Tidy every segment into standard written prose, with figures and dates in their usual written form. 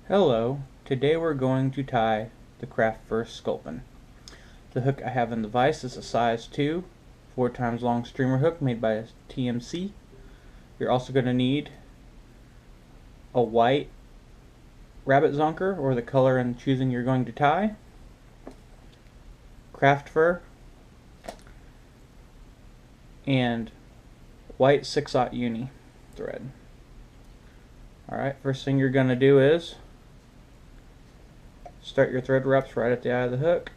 Hello, today we're going to tie the craft first Sculpin. The hook I have in the vise is a size 2, 4 times long streamer hook made by TMC. You're also going to need a white rabbit zonker, or the color and choosing you're going to tie, craft fur, and white 6/0 uni thread. Alright, first thing you're going to do is start your thread wraps right at the eye of the hook.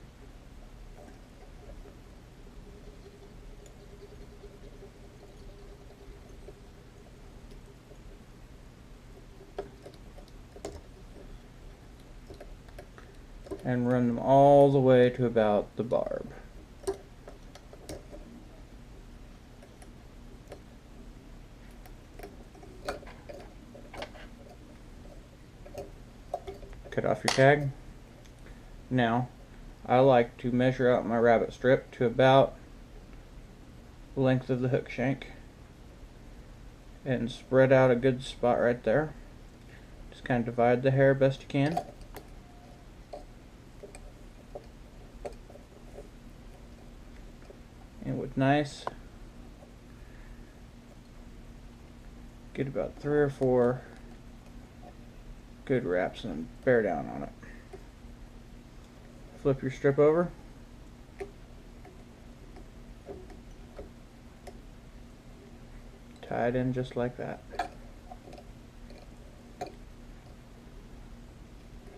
And run them all the way to about the barb. Cut off your tag. Now, I like to measure out my rabbit strip to about the length of the hook shank and spread out a good spot right there. Just kind of divide the hair best you can. And with nice, get about 3 or 4 good wraps and bear down on it. Flip your strip over. Tie it in just like that.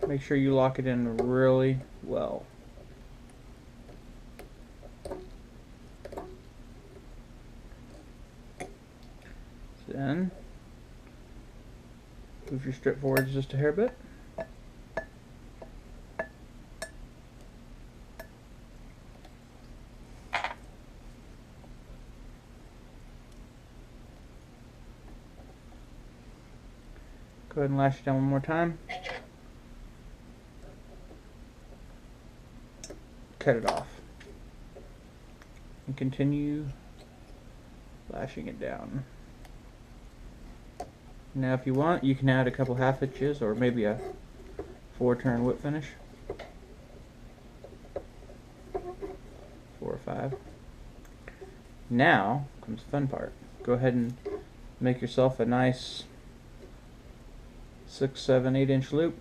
Make sure you lock it in really well. Then move your strip forward just a hair bit. Go ahead and lash it down one more time. Cut it off. And continue lashing it down. Now if you want, you can add a couple half hitches or maybe a 4-turn whip finish. 4 or 5. Now comes the fun part. Go ahead and make yourself a nice 6, 7, 8-inch loop.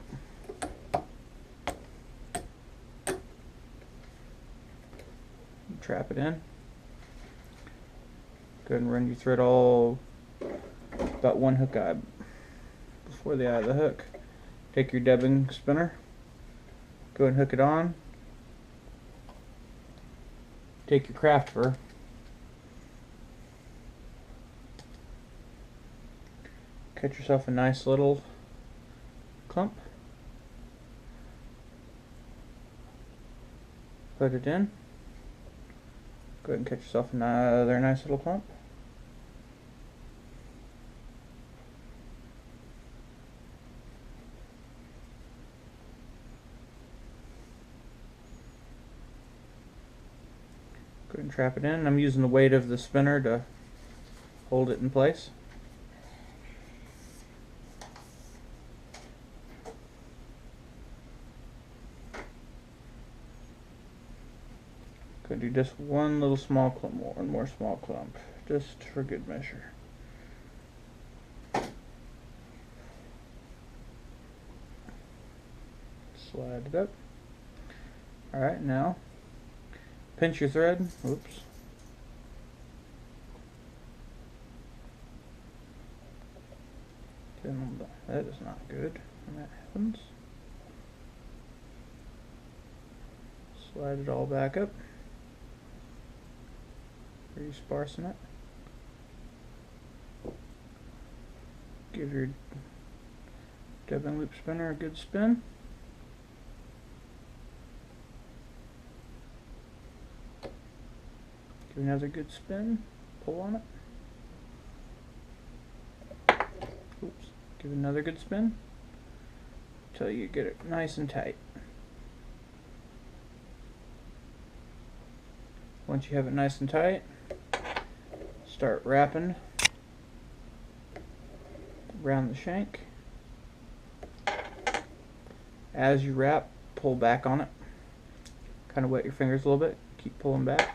Trap it in. Go ahead and run your thread all about 1 hook eye before the eye of the hook. Take your dubbing spinner. Go ahead and hook it on. Take your craft fur. Cut yourself a nice little clump. Put it in. Go ahead and cut yourself another nice little clump. Go ahead and trap it in. I'm using the weight of the spinner to hold it in place. Go do just one little small clump more, one more small clump, just for good measure. Slide it up. Alright, now pinch your thread. Oops. That is not good when that happens. Slide it all back up. Pretty sparse in it. Give your dubbing loop spinner a good spin. Give another good spin. Pull on it. Oops. Give another good spin until you get it nice and tight. Once you have it nice and tight, start wrapping around the shank. As you wrap, pull back on it. Kind of wet your fingers a little bit. Keep pulling back.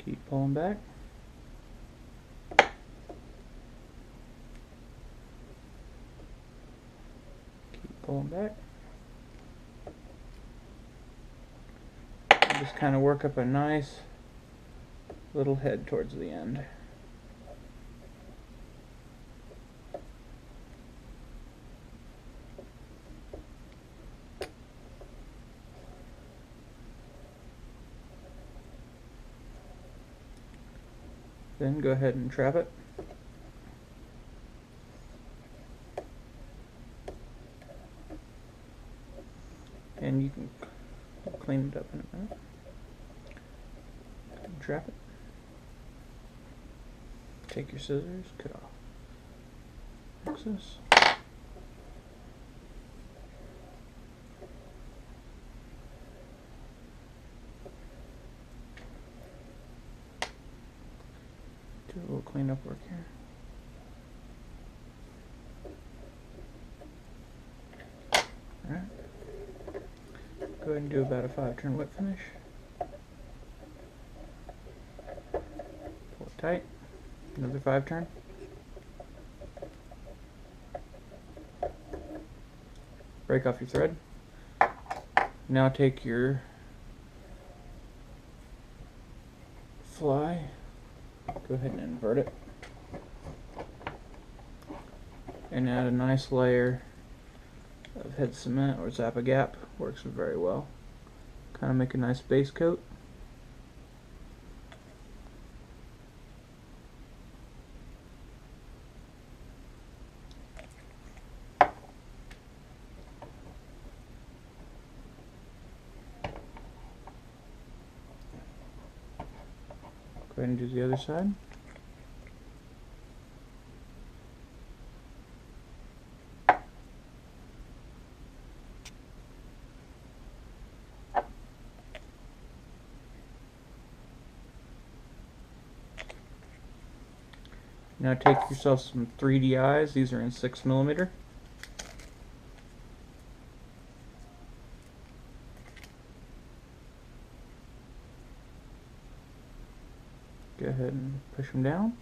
Keep pulling back. Keep pulling back. Just kind of work up a nice little head towards the end. Then go ahead and trap it. And you can clean it up in a minute. Trap it. Take your scissors, cut off excess. Do a little cleanup work here. Alright. Go ahead and do about a 5-turn whip finish. Pull it tight. Another 5-turn. Break off your thread. Now take your fly. Go ahead and invert it. And add a nice layer of head cement or Zappa Gap. Works very well. Kind of make a nice base coat. Go ahead and do the other side. Now take yourself some 3D eyes. These are in 6mm. Go ahead and push them down.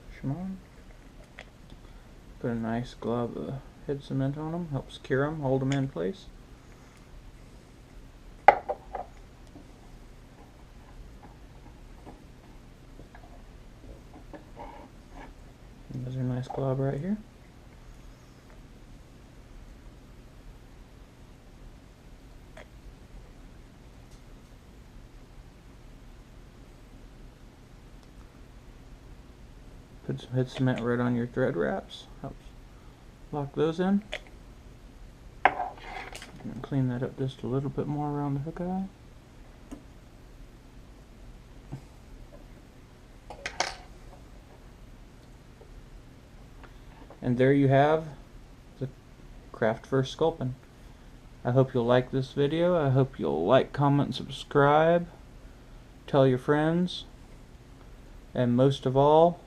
Push them on. Put a nice glob of head cement on them. Helps secure them, hold them in place. There's a nice glob right here. Put some head cement right on your thread wraps. Helps lock those in. And clean that up just a little bit more around the hook eye. And there you have the Craft First Sculpin. I hope you'll like this video. I hope you'll like, comment, and subscribe. Tell your friends. And most of all,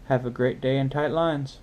have a great day in tight lines.